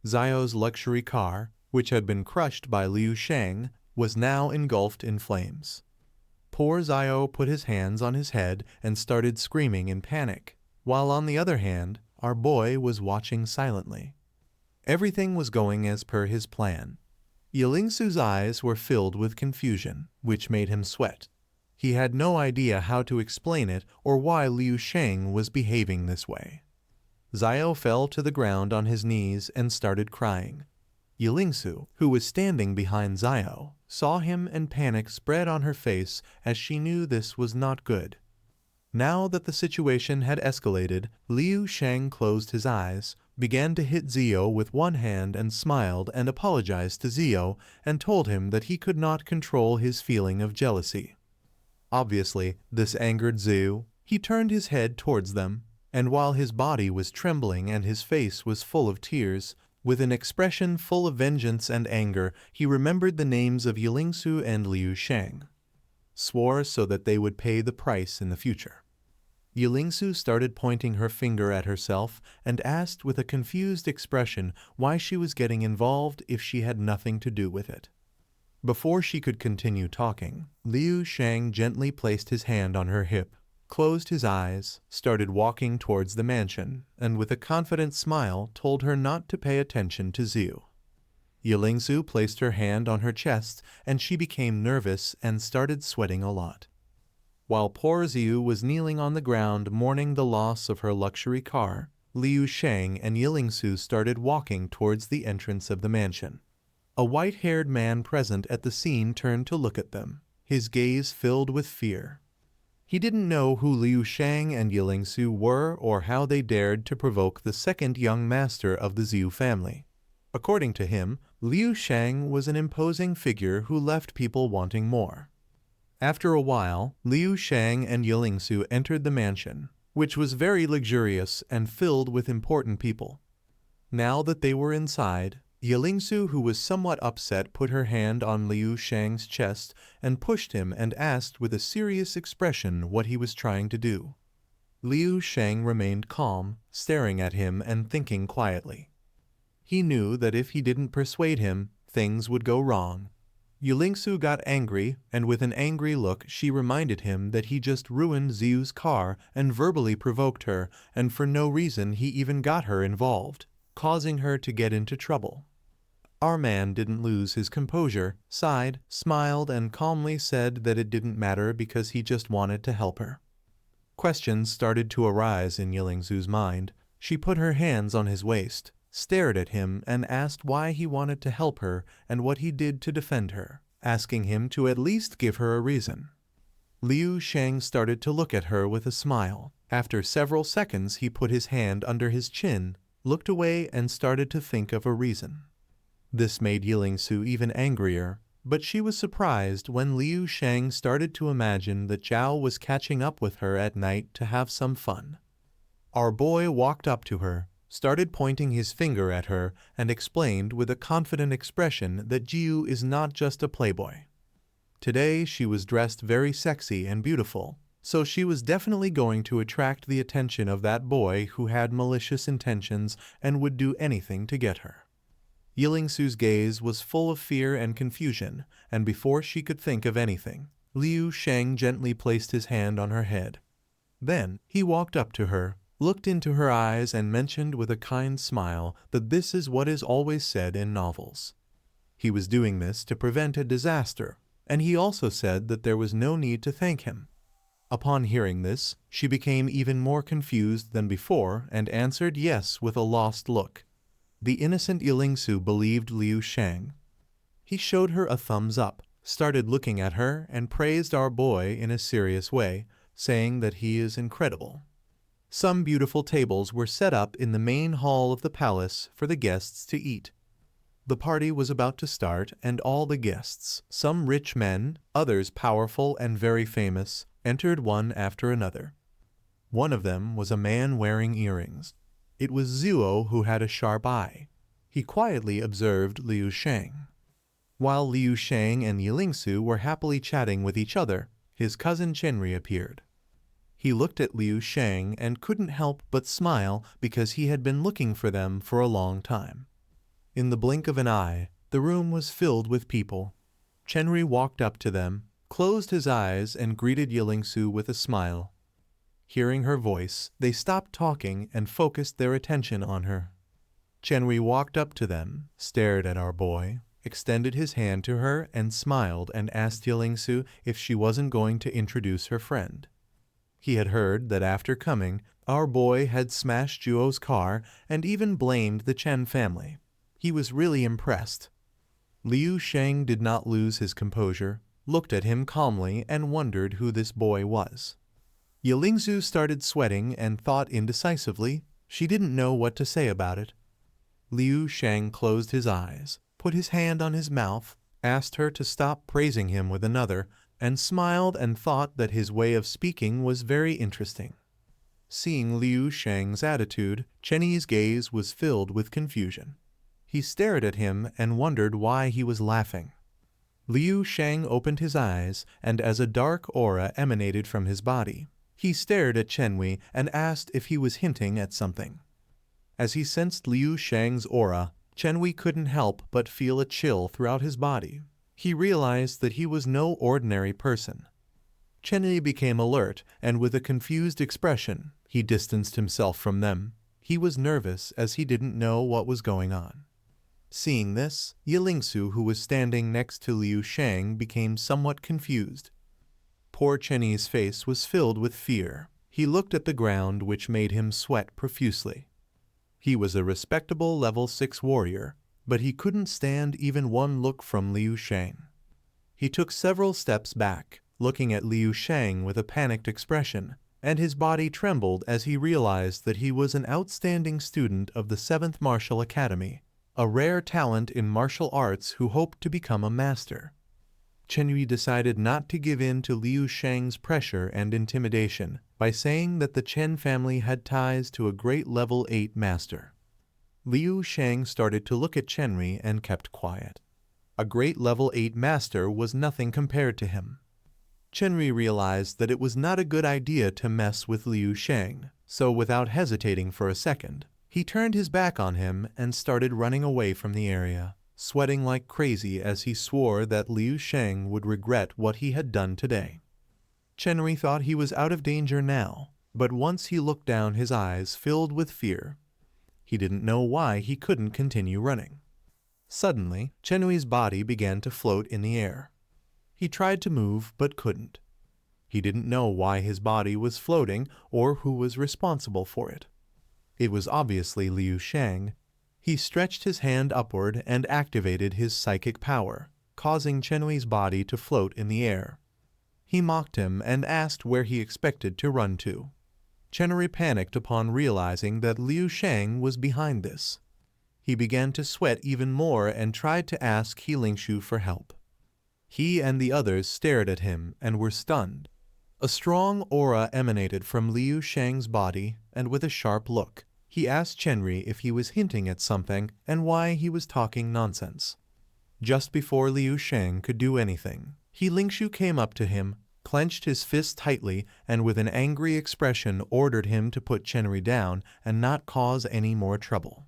Zio's luxury car, which had been crushed by Liu Shang, was now engulfed in flames. Poor Zio put his hands on his head and started screaming in panic, while on the other hand, our boy was watching silently. Everything was going as per his plan. Yilingsu's eyes were filled with confusion, which made him sweat. He had no idea how to explain it or why Liu Shang was behaving this way. Zio fell to the ground on his knees and started crying. Yilingsu, who was standing behind Zio, saw him and panic spread on her face as she knew this was not good. Now that the situation had escalated, Liu Shang closed his eyes, began to hit Zio with one hand and smiled and apologized to Zio and told him that he could not control his feeling of jealousy. Obviously, this angered Zio. He turned his head towards them, and while his body was trembling and his face was full of tears, with an expression full of vengeance and anger, he remembered the names of Yilingsu and Liu Shang, swore so that they would pay the price in the future. Yilingsu started pointing her finger at herself and asked with a confused expression why she was getting involved if she had nothing to do with it. Before she could continue talking, Liu Shang gently placed his hand on her hip, closed his eyes, started walking towards the mansion, and with a confident smile told her not to pay attention to Zio. Yilingsu placed her hand on her chest and she became nervous and started sweating a lot. While poor Zio was kneeling on the ground mourning the loss of her luxury car, Liu Shang and Yilingsu started walking towards the entrance of the mansion. A white-haired man present at the scene turned to look at them, his gaze filled with fear. He didn't know who Liu Shang and Yilingsu were or how they dared to provoke the second young master of the Zhu family. According to him, Liu Shang was an imposing figure who left people wanting more. After a while, Liu Shang and Yilingsu entered the mansion, which was very luxurious and filled with important people. Now that they were inside, Yilingsu, who was somewhat upset, put her hand on Liu Shang's chest and pushed him and asked with a serious expression what he was trying to do. Liu Shang remained calm, staring at him and thinking quietly. He knew that if he didn't persuade him, things would go wrong. Yilingsu got angry, and with an angry look she reminded him that he just ruined Zio's car and verbally provoked her, and for no reason he even got her involved, causing her to get into trouble. Our man didn't lose his composure, sighed, smiled, and calmly said that it didn't matter because he just wanted to help her. Questions started to arise in Yilingsu's mind. She put her hands on his waist, stared at him and asked why he wanted to help her and what he did to defend her, asking him to at least give her a reason. Liu Shang started to look at her with a smile. After several seconds he put his hand under his chin, looked away and started to think of a reason. This made Yilingsu even angrier, but she was surprised when Liu Shang started to imagine that Zhao was catching up with her at night to have some fun. Our boy walked up to her, started pointing his finger at her, and explained with a confident expression that Jiu is not just a playboy. Today she was dressed very sexy and beautiful, so she was definitely going to attract the attention of that boy who had malicious intentions and would do anything to get her. Yilingsu's gaze was full of fear and confusion, and before she could think of anything, Liu Shang gently placed his hand on her head. Then he walked up to her, looked into her eyes and mentioned with a kind smile that this is what is always said in novels. He was doing this to prevent a disaster, and he also said that there was no need to thank him. Upon hearing this, she became even more confused than before and answered yes with a lost look. The innocent Yilingsu believed Liu Shang. He showed her a thumbs up, started looking at her, and praised our boy in a serious way, saying that he is incredible. Some beautiful tables were set up in the main hall of the palace for the guests to eat. The party was about to start, and all the guests, some rich men, others powerful and very famous, entered one after another. One of them was a man wearing earrings. It was Zuo who had a sharp eye. He quietly observed Liu Shang. While Liu Shang and Yilingsu were happily chatting with each other, his cousin Chenri appeared. He looked at Liu Shang and couldn't help but smile because he had been looking for them for a long time. In the blink of an eye, the room was filled with people. Chenri walked up to them, closed his eyes, and greeted Yelingsu with a smile. Hearing her voice, they stopped talking and focused their attention on her. Chenri walked up to them, stared at our boy, extended his hand to her, and smiled and asked Yelingsu if she wasn't going to introduce her friend. He had heard that after coming, our boy had smashed Juo's car and even blamed the Chen family. He was really impressed. Liu Sheng did not lose his composure, looked at him calmly, and wondered who this boy was. Yelingsu started sweating and thought indecisively. She didn't know what to say about it. Liu Sheng closed his eyes, put his hand on his mouth, asked her to stop praising him with another, and smiled and thought that his way of speaking was very interesting. Seeing Liu Sheng's attitude, Chenyi's gaze was filled with confusion. He stared at him and wondered why he was laughing. Liu Sheng opened his eyes, and as a dark aura emanated from his body, he stared at Chenyi and asked if he was hinting at something. As he sensed Liu Sheng's aura, Chenyi couldn't help but feel a chill throughout his body. He realized that he was no ordinary person. Chenyi became alert, and with a confused expression, he distanced himself from them. He was nervous as he didn't know what was going on. Seeing this, Yelingsu, who was standing next to Liu Sheng, became somewhat confused. Poor Chenyi's face was filled with fear. He looked at the ground, which made him sweat profusely. He was a respectable level 6 warrior, but he couldn't stand even one look from Liu Sheng. He took several steps back, looking at Liu Sheng with a panicked expression, and his body trembled as he realized that he was an outstanding student of the 7th Martial Academy, a rare talent in martial arts who hoped to become a master. Chenyi decided not to give in to Liu Sheng's pressure and intimidation by saying that the Chen family had ties to a great level 8 master. Liu Sheng started to look at Chenyi and kept quiet. A great level 8 master was nothing compared to him. Chenyi realized that it was not a good idea to mess with Liu Sheng, so without hesitating for a second, he turned his back on him and started running away from the area, sweating like crazy as he swore that Liu Sheng would regret what he had done today. Chenyi thought he was out of danger now, but once he looked down, his eyes filled with fear. He didn't know why he couldn't continue running. Suddenly, Chenyi's body began to float in the air. He tried to move but couldn't. He didn't know why his body was floating or who was responsible for it. It was obviously Liu Sheng. He stretched his hand upward and activated his psychic power, causing Chenyi's body to float in the air. He mocked him and asked where he expected to run to. Chenyi panicked upon realizing that Liu Sheng was behind this. He began to sweat even more and tried to ask Yelingsu for help. He and the others stared at him and were stunned. A strong aura emanated from Liu Sheng's body, and with a sharp look, he asked Chenyi if he was hinting at something and why he was talking nonsense. Just before Liu Sheng could do anything, Yelingsu came up to him, clenched his fist tightly, and with an angry expression ordered him to put Chenyi down and not cause any more trouble.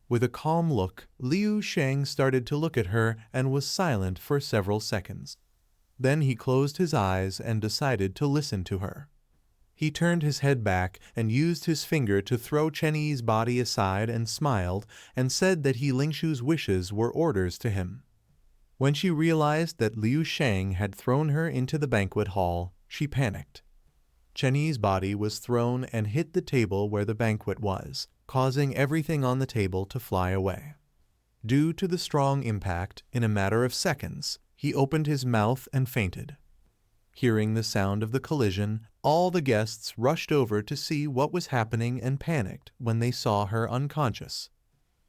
With a calm look, Liu Sheng started to look at her and was silent for several seconds. Then he closed his eyes and decided to listen to her. He turned his head back and used his finger to throw Chenyi's body aside and smiled and said that Yelingsu's wishes were orders to him. When she realized that Liu Sheng had thrown her into the banquet hall, she panicked. Chenyi's body was thrown and hit the table where the banquet was, causing everything on the table to fly away. Due to the strong impact, in a matter of seconds, he opened his mouth and fainted. Hearing the sound of the collision, all the guests rushed over to see what was happening and panicked when they saw her unconscious.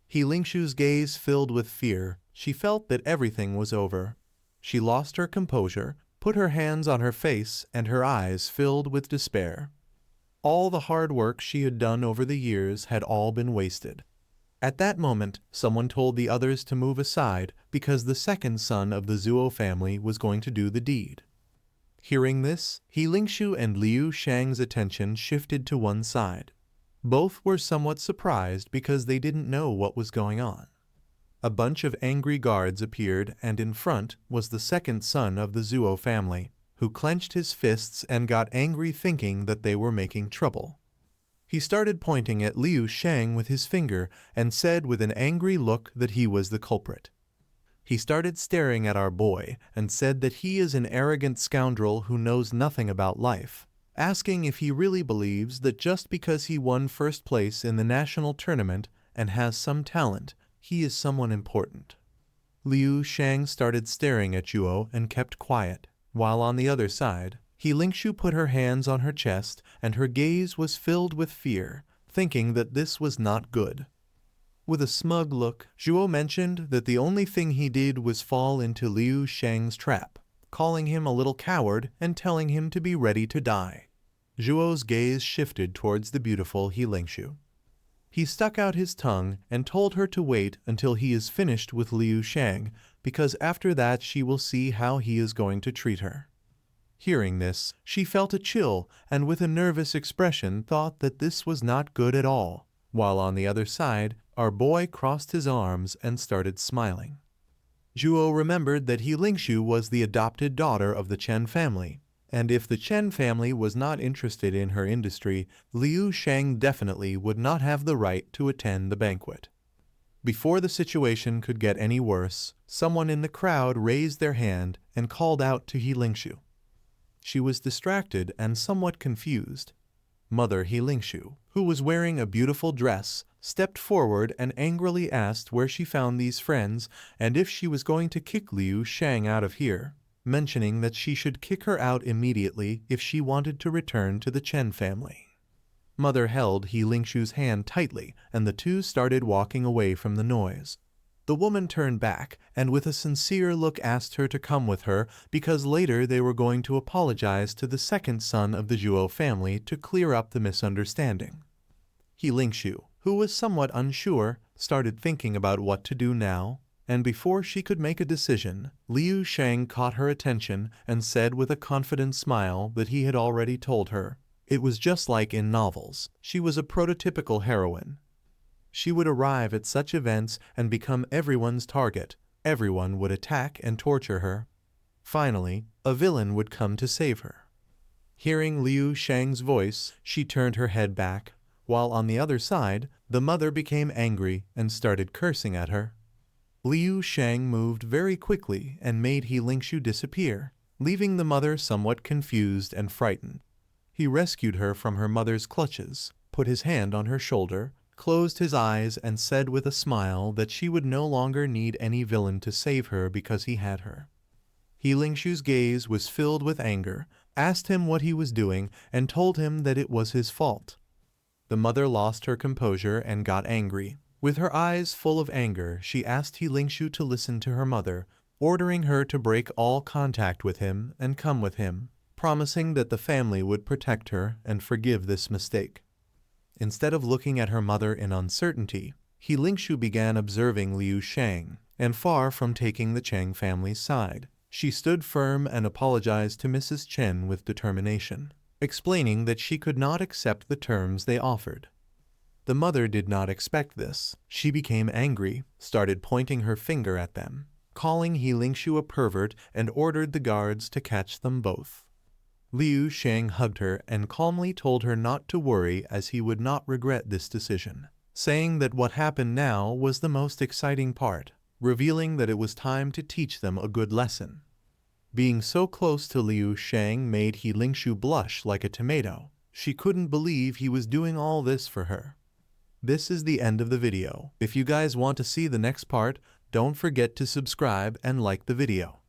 Yelingsu's gaze filled with fear. She felt that everything was over. She lost her composure, put her hands on her face, and her eyes filled with despair. All the hard work she had done over the years had all been wasted. At that moment, someone told the others to move aside because the second son of the Zuo family was going to do the deed. Hearing this, Yelingsu and Liu Sheng's attention shifted to one side. Both were somewhat surprised because they didn't know what was going on. A bunch of angry guards appeared, and in front was the second son of the Zuo family, who clenched his fists and got angry thinking that they were making trouble. He started pointing at Liu Shang with his finger and said with an angry look that he was the culprit. He started staring at our boy and said that he is an arrogant scoundrel who knows nothing about life, asking if he really believes that just because he won first place in the national tournament and has some talent, he is someone important. Liu Shang started staring at Zhuo and kept quiet, while on the other side, He Lingshu put her hands on her chest and her gaze was filled with fear, thinking that this was not good. With a smug look, Zhuo mentioned that the only thing he did was fall into Liu Shang's trap, calling him a little coward and telling him to be ready to die. Zhuo's gaze shifted towards the beautiful He Lingshu. He stuck out his tongue and told her to wait until he is finished with Liu Shang, because after that she will see how he is going to treat her. Hearing this, she felt a chill and with a nervous expression thought that this was not good at all, while on the other side, our boy crossed his arms and started smiling. Zhuo remembered that He Lingshu was the adopted daughter of the Chen family, and if the Chen family was not interested in her industry, Liu Shang definitely would not have the right to attend the banquet. Before the situation could get any worse, someone in the crowd raised their hand and called out to He Lingshu. She was distracted and somewhat confused. Mother He Lingshu, who was wearing a beautiful dress, stepped forward and angrily asked where she found these friends and if she was going to kick Liu Shang out of here, mentioning that she should kick her out immediately if she wanted to return to the Chen family. Mother held He Lingshu's hand tightly and the two started walking away from the noise. The woman turned back and with a sincere look asked her to come with her because later they were going to apologize to the second son of the Zhuo family to clear up the misunderstanding. He Lingshu, who was somewhat unsure, started thinking about what to do now, and before she could make a decision, Liu Shang caught her attention and said with a confident smile that he had already told her. It was just like in novels. She was a prototypical heroine. She would arrive at such events and become everyone's target. Everyone would attack and torture her. Finally, a villain would come to save her. Hearing Liu Shang's voice, she turned her head back, while on the other side, the mother became angry and started cursing at her. Liu Shang moved very quickly and made He Lingshu disappear, leaving the mother somewhat confused and frightened. He rescued her from her mother's clutches, put his hand on her shoulder, closed his eyes and said with a smile that she would no longer need any villain to save her because he had her. He Lingshu's gaze was filled with anger, asked him what he was doing, and told him that it was his fault. The mother lost her composure and got angry. With her eyes full of anger, she asked He Lingshu to listen to her mother, ordering her to break all contact with him and come with him, promising that the family would protect her and forgive this mistake. Instead of looking at her mother in uncertainty, He Lingshu began observing Liu Shang, and far from taking the Chang family's side, she stood firm and apologized to Mrs. Chen with determination, explaining that she could not accept the terms they offered. The mother did not expect this. She became angry, started pointing her finger at them, calling He Lingshu a pervert and ordered the guards to catch them both. Liu Shang hugged her and calmly told her not to worry as he would not regret this decision, saying that what happened now was the most exciting part, revealing that it was time to teach them a good lesson. Being so close to Liu Shang made He Lingshu blush like a tomato. She couldn't believe he was doing all this for her. This is the end of the video. If you guys want to see the next part, don't forget to subscribe and like the video.